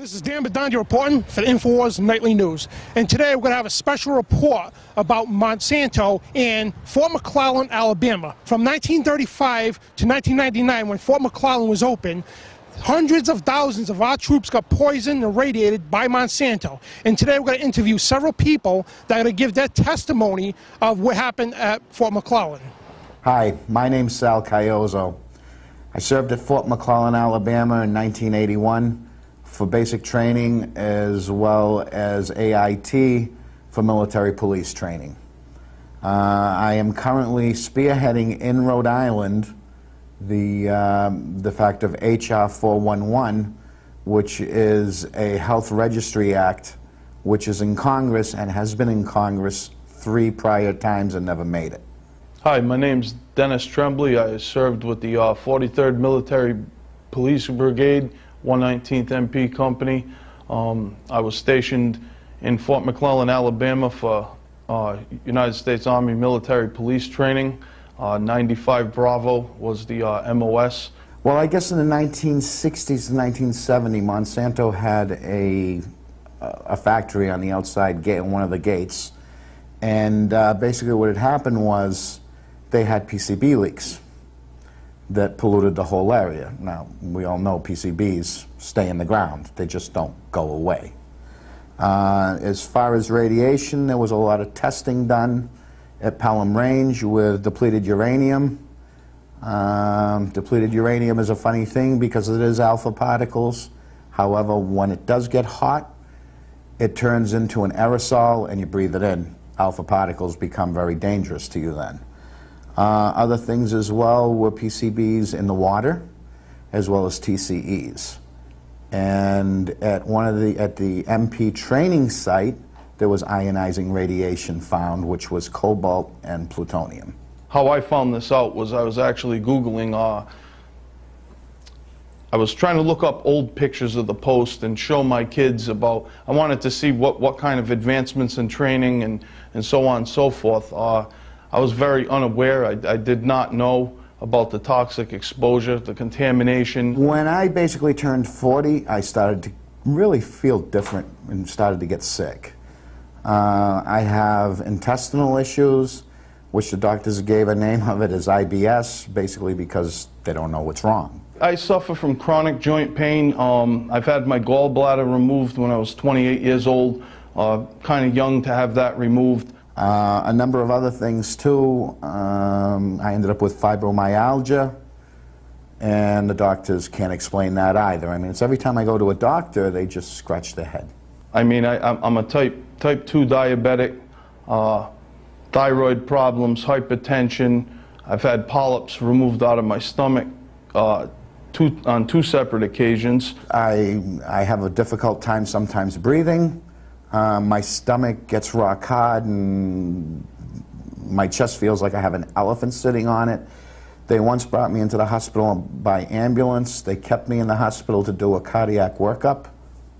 This is Dan Bedondia reporting for the InfoWars Nightly News. And today we're going to have a special report about Monsanto in Fort McClellan, Alabama. From 1935 to 1999, when Fort McClellan was open, hundreds of thousands of our troops got poisoned and radiated by Monsanto. And today we're going to interview several people that are going to give their testimony of what happened at Fort McClellan. Hi, my name's Sal Cayozzo. I served at Fort McClellan, Alabama in 1981 for basic training as well as AIT for military police training. I am currently spearheading in Rhode Island the fact of HR 411, which is a health registry act which is in Congress and has been in Congress 3 prior times and never made it. Hi, my name's Dennis Tremblay. I served with the 43rd Military Police Brigade, 119th MP Company. I was stationed in Fort McClellan, Alabama for United States Army military police training. 95 Bravo was the MOS. Well, I guess in the 1960s to 1970, Monsanto had a factory on the outside gate, one of the gates, and basically what had happened was they had PCB leaks that polluted the whole area. Now, we all know PCBs stay in the ground. They just don't go away. As far as radiation, there was a lot of testing done at Pelham Range with depleted uranium. Depleted uranium is a funny thing because it is alpha particles. However, when it does get hot, it turns into an aerosol and you breathe it in. Alpha particles become very dangerous to you then. Other things as well were PCBs in the water, as well as TCEs. And at the MP training site, there was ionizing radiation found, which was cobalt and plutonium. How I found this out was I was actually Googling, I was trying to look up old pictures of the post and show my kids about, I wanted to see what kind of advancements in training and so on and so forth. I was very unaware. I did not know about the toxic exposure, the contamination. When I basically turned 40, I started to really feel different and started to get sick. I have intestinal issues, which the doctors gave a name of it as IBS, basically because they don't know what's wrong. I suffer from chronic joint pain. I've had my gallbladder removed when I was 28 years old, kind of young to have that removed. A number of other things too. I ended up with fibromyalgia, and the doctors can't explain that either. I mean, it's every time I go to a doctor, they just scratch their head. I mean, I'm a type 2 diabetic, thyroid problems, hypertension. I've had polyps removed out of my stomach on 2 separate occasions. I have a difficult time sometimes breathing. My stomach gets rock hard and my chest feels like I have an elephant sitting on it. They once brought me into the hospital by ambulance. They kept me in the hospital to do a cardiac workup.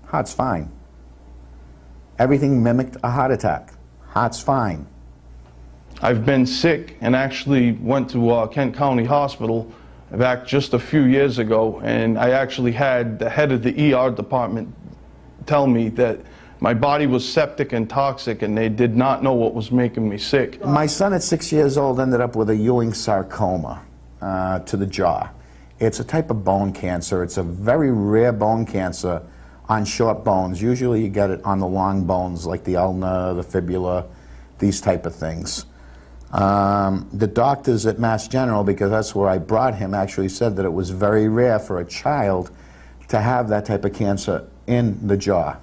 Heart's fine. Everything mimicked a heart attack. Heart's fine. I've been sick and actually went to Kent County Hospital back just a few years ago, and I actually had the head of the ER department tell me that my body was septic and toxic, and they did not know what was making me sick. My son at 6 years old ended up with a Ewing sarcoma to the jaw. It's a type of bone cancer. It's a very rare bone cancer on short bones. Usually you get it on the long bones like the ulna, the fibula, these type of things. The doctors at Mass General, because that's where I brought him, actually said that it was very rare for a child to have that type of cancer in the jaw.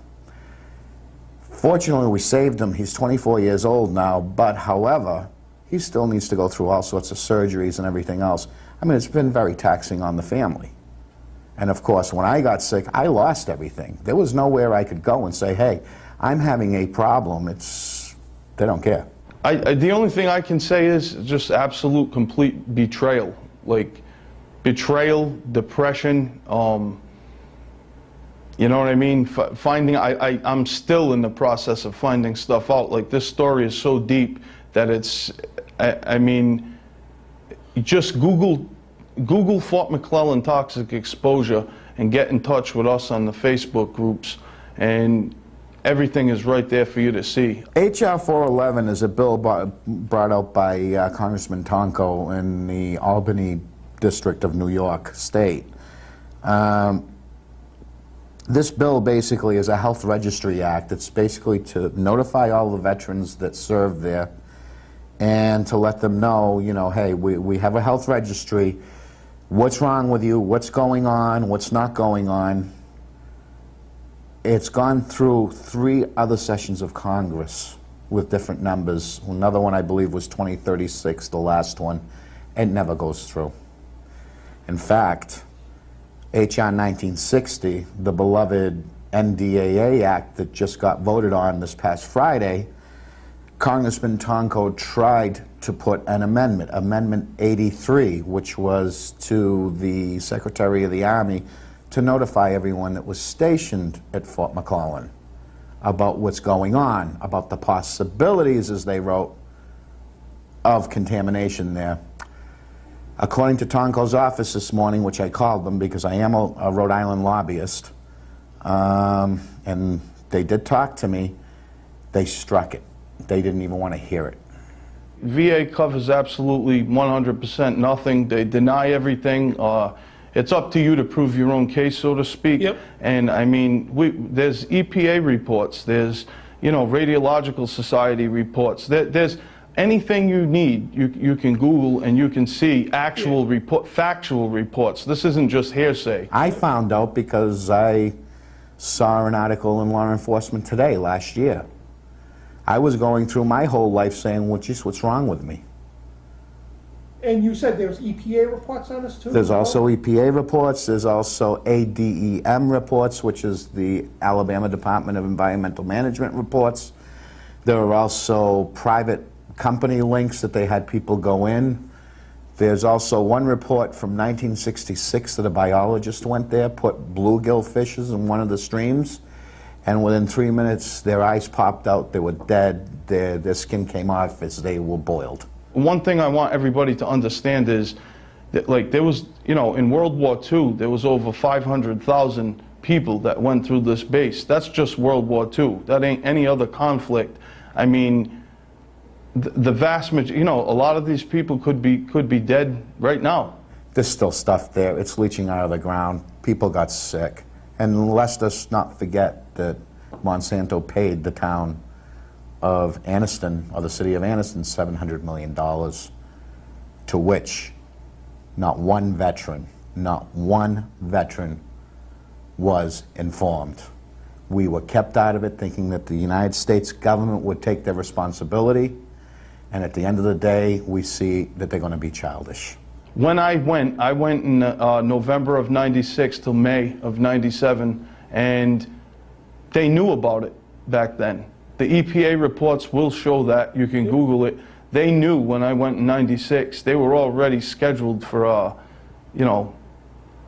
Fortunately, we saved him. He's 24 years old now, but however, he still needs to go through all sorts of surgeries and everything else. I mean, it's been very taxing on the family. And of course, when I got sick, I lost everything. There was nowhere I could go and say, hey, I'm having a problem. They don't care. The only thing I can say is just absolute, complete betrayal. Like, betrayal, depression, you know what I mean? I'm still in the process of finding stuff out. Like, this story is so deep that it's, I mean, just Google Fort McClellan toxic exposure and get in touch with us on the Facebook groups, and everything is right there for you to see. H.R. 411 is a bill brought out by Congressman Tonko in the Albany district of New York State. This bill basically is a health registry act. It's basically to notify all the veterans that serve there and to let them know, you know, hey, we have a health registry. What's wrong with you? What's going on? What's not going on? It's gone through 3 other sessions of Congress with different numbers. Another one, I believe, was 2036, the last one. It never goes through. In fact, H.R. 1960, the beloved NDAA Act that just got voted on this past Friday, Congressman Tonko tried to put an amendment, Amendment 83, which was to the Secretary of the Army to notify everyone that was stationed at Fort McClellan about what's going on, about the possibilities, as they wrote, of contamination there. According to Tonko's office this morning, which I called them because I am a Rhode Island lobbyist, and they did talk to me, they struck it. They didn't even want to hear it. VA covers absolutely 100% nothing. They deny everything. It's up to you to prove your own case, so to speak. Yep. And I mean, there's EPA reports, there's, you know, Radiological Society reports. There's anything you need, you can Google and you can see actual factual reports. This isn't just hearsay. I found out because I saw an article in Law Enforcement Today last year. I was going through my whole life saying, well, geez, what's wrong with me? And you said there's EPA reports on this too? There's also EPA reports. There's also ADEM reports, which is the Alabama Department of Environmental Management reports. There are also private company links that they had people go in. There's also one report from 1966 that a biologist went there, put bluegill fishes in one of the streams, and within 3 minutes their eyes popped out, they were dead, their skin came off as they were boiled. One thing I want everybody to understand is that, like, there was, you know, in World War II, there was over 500,000 people that went through this base. That's just World War II. That ain't any other conflict. I mean, the vast majority, you know, a lot of these people could be dead right now. There's still stuff there. It's leaching out of the ground. People got sick. And let's us not forget that Monsanto paid the town of Anniston, or the city of Anniston, $700 million, to which not one veteran was informed. We were kept out of it thinking that the United States government would take their responsibility, and at the end of the day, we see that they're going to be childish. When I went in November of '96 till May of '97, and they knew about it back then. The EPA reports will show that. You can Google it. They knew when I went in '96. They were already scheduled for, you know,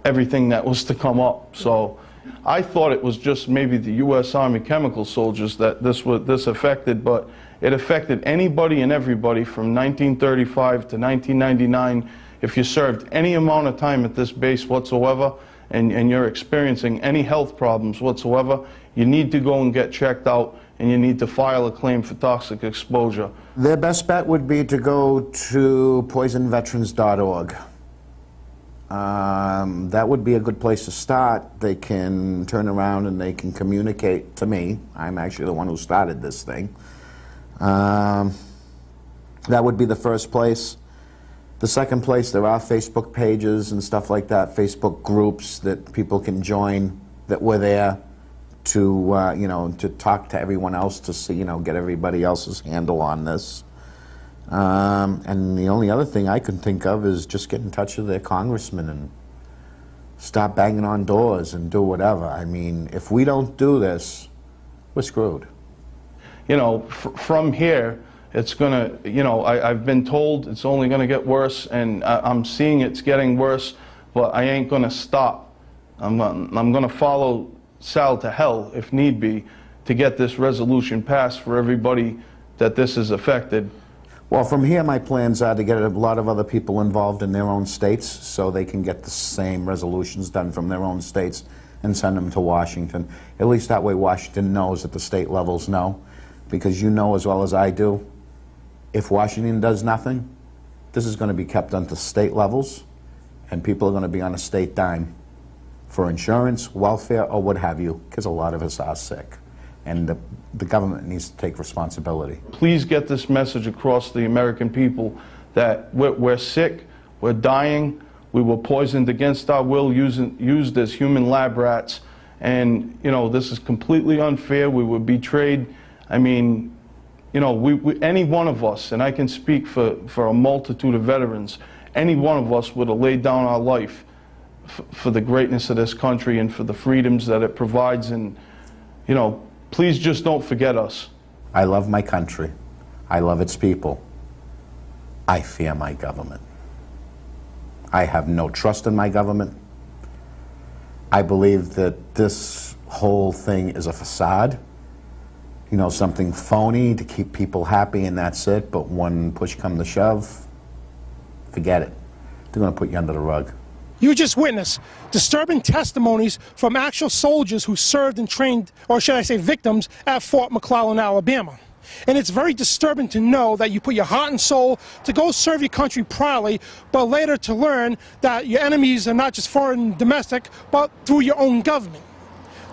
everything that was to come up. So I thought it was just maybe the U.S. Army chemical soldiers that this affected, but it affected anybody and everybody from 1935 to 1999. If you served any amount of time at this base whatsoever, and you're experiencing any health problems whatsoever, you need to go and get checked out, and you need to file a claim for toxic exposure. Their best bet would be to go to poisonveterans.org. That would be a good place to start. They can turn around and they can communicate to me. I'm actually the one who started this thing. That would be the first place. The second place, there are Facebook pages and stuff like that, Facebook groups that people can join that were there to, you know, to talk to everyone else, to see, you know, get everybody else's handle on this. And the only other thing I can think of is just get in touch with their congressman and stop banging on doors and do whatever. I mean, if we don't do this, we're screwed. You know, from here, it's gonna, you know, I've been told it's only gonna get worse, and I'm seeing it's getting worse, but I ain't gonna stop. I'm gonna follow Sal to hell, if need be, to get this resolution passed for everybody that this has affected. Well, from here, my plans are to get a lot of other people involved in their own states so they can get the same resolutions done from their own states and send them to Washington. At least that way Washington knows that the state levels know, because you know as well as I do, if Washington does nothing, this is going to be kept onto state levels, and people are going to be on a state dime for insurance, welfare, or what have you, because a lot of us are sick. And the government needs to take responsibility. Please get this message across to the American people that we're sick, we're dying, we were poisoned against our will, used as human lab rats, and you know, this is completely unfair. We were betrayed. I mean, you know, any one of us, and I can speak for a multitude of veterans, any one of us would have laid down our life for the greatness of this country and for the freedoms that it provides. And you know, please just don't forget us. I love my country. I love its people. I fear my government. I have no trust in my government. I believe that this whole thing is a facade, you know, something phony to keep people happy, and that's it. But when push comes to shove, forget it. They're going to put you under the rug. You just witnessed disturbing testimonies from actual soldiers who served and trained, or should I say victims, at Fort McClellan, Alabama. And it's very disturbing to know that you put your heart and soul to go serve your country proudly, but later to learn that your enemies are not just foreign and domestic, but through your own government.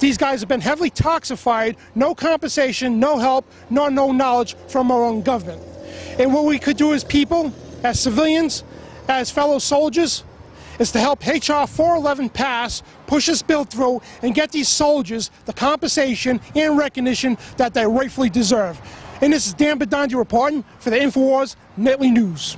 These guys have been heavily toxified, no compensation, no help, nor no knowledge from our own government. And what we could do as people, as civilians, as fellow soldiers, is to help H.R. 411 pass, push this bill through, and get these soldiers the compensation and recognition that they rightfully deserve. And this is Dan Bedandi reporting for the InfoWars Nightly News.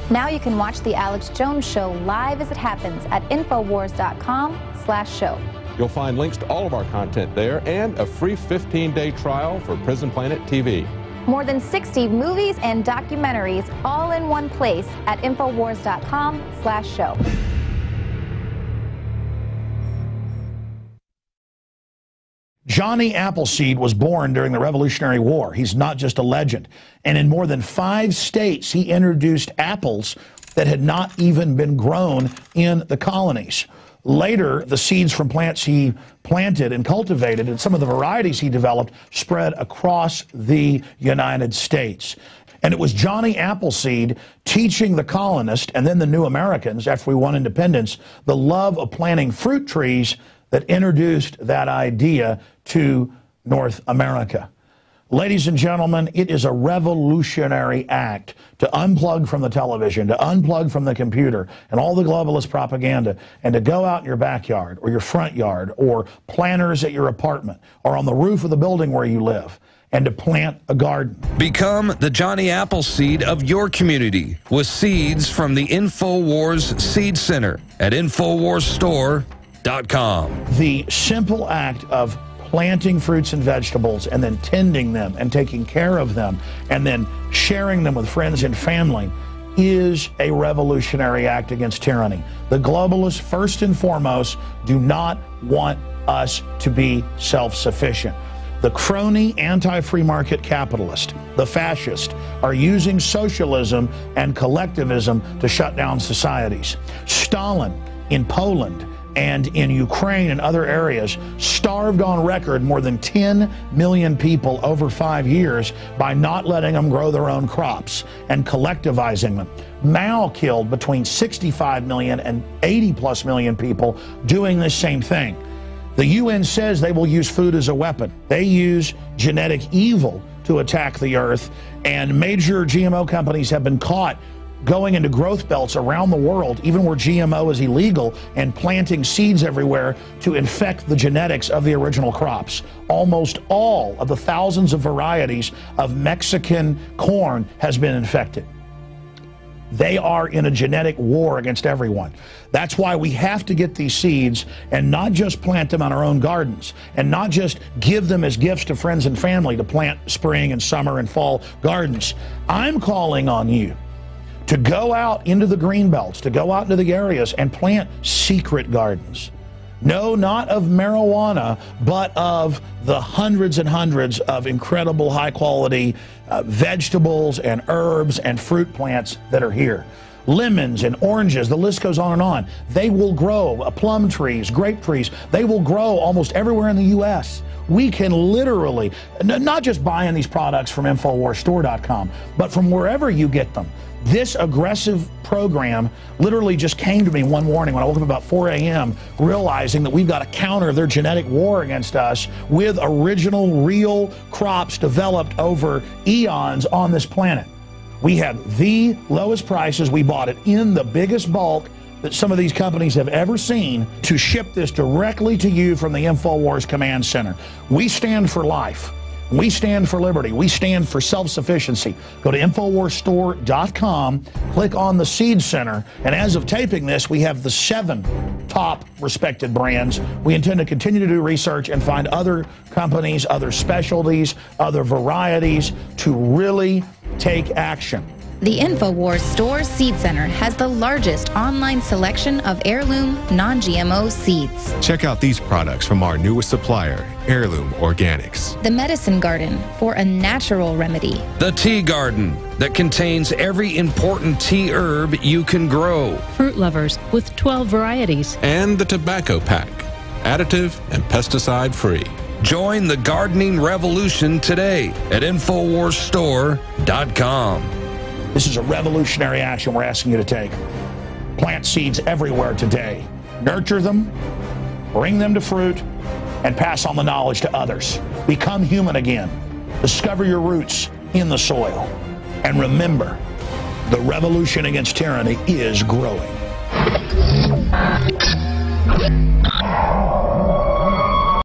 Now you can watch The Alex Jones Show live as it happens at Infowars.com/show. You'll find links to all of our content there and a free 15-day trial for Prison Planet TV. More than 60 movies and documentaries all in one place at Infowars.com/show. Johnny Appleseed was born during the Revolutionary War. He's not just a legend. And in more than 5 states, he introduced apples that had not even been grown in the colonies. Later, the seeds from plants he planted and cultivated and some of the varieties he developed spread across the United States. And it was Johnny Appleseed teaching the colonists and then the new Americans, after we won independence, the love of planting fruit trees that introduced that idea to North America. Ladies and gentlemen, it is a revolutionary act to unplug from the television, to unplug from the computer and all the globalist propaganda, and to go out in your backyard or your front yard or planters at your apartment or on the roof of the building where you live, and to plant a garden. Become the Johnny Appleseed of your community with seeds from the InfoWars Seed Center at InfoWarsStore.com. The simple act of planting fruits and vegetables and then tending them and taking care of them and then sharing them with friends and family is a revolutionary act against tyranny. The globalists, first and foremost, do not want us to be self-sufficient. The crony anti-free market capitalist, the fascist, are using socialism and collectivism to shut down societies. Stalin in Poland and in Ukraine and other areas starved on record more than 10 million people over 5 years by not letting them grow their own crops and collectivizing them. Mao killed between 65 million and 80+ million people doing this same thing. The UN says they will use food as a weapon. They use genetic evil to attack the earth, and major GMO companies have been caught going into growth belts around the world, even where GMO is illegal, and planting seeds everywhere to infect the genetics of the original crops. Almost all of the thousands of varieties of Mexican corn has been infected. They are in a genetic war against everyone. That's why we have to get these seeds and not just plant them on our own gardens and not just give them as gifts to friends and family to plant spring and summer and fall gardens. I'm calling on you to go out into the green belts, to go out into the areas and plant secret gardens. No, not of marijuana, but of the hundreds and hundreds of incredible high-quality vegetables and herbs and fruit plants that are here. Lemons and oranges, the list goes on and on. They will grow, plum trees, grape trees, they will grow almost everywhere in the U.S. We can literally, not just buying these products from InfoWarsStore.com, but from wherever you get them. This aggressive program literally just came to me one morning when I woke up about 4 a.m. realizing that we've got to counter their genetic war against us with original, real crops developed over eons on this planet. We have the lowest prices. We bought it in the biggest bulk that some of these companies have ever seen to ship this directly to you from the InfoWars Command Center. We stand for life. We stand for liberty. We stand for self-sufficiency. Go to InfoWarsStore.com, click on the Seed Center, and as of taping this, we have the 7 top respected brands. We intend to continue to do research and find other companies, other specialties, other varieties to really take action. The InfoWars Store Seed Center has the largest online selection of heirloom, non-GMO seeds. Check out these products from our newest supplier, Heirloom Organics. The Medicine Garden for a natural remedy. The Tea Garden that contains every important tea herb you can grow. Fruit Lovers with 12 varieties. And the Tobacco Pack, additive and pesticide free. Join the gardening revolution today at InfoWarsStore.com. This is a revolutionary action we're asking you to take. Plant seeds everywhere today. Nurture them, bring them to fruit, and pass on the knowledge to others. Become human again. Discover your roots in the soil. And remember, the revolution against tyranny is growing.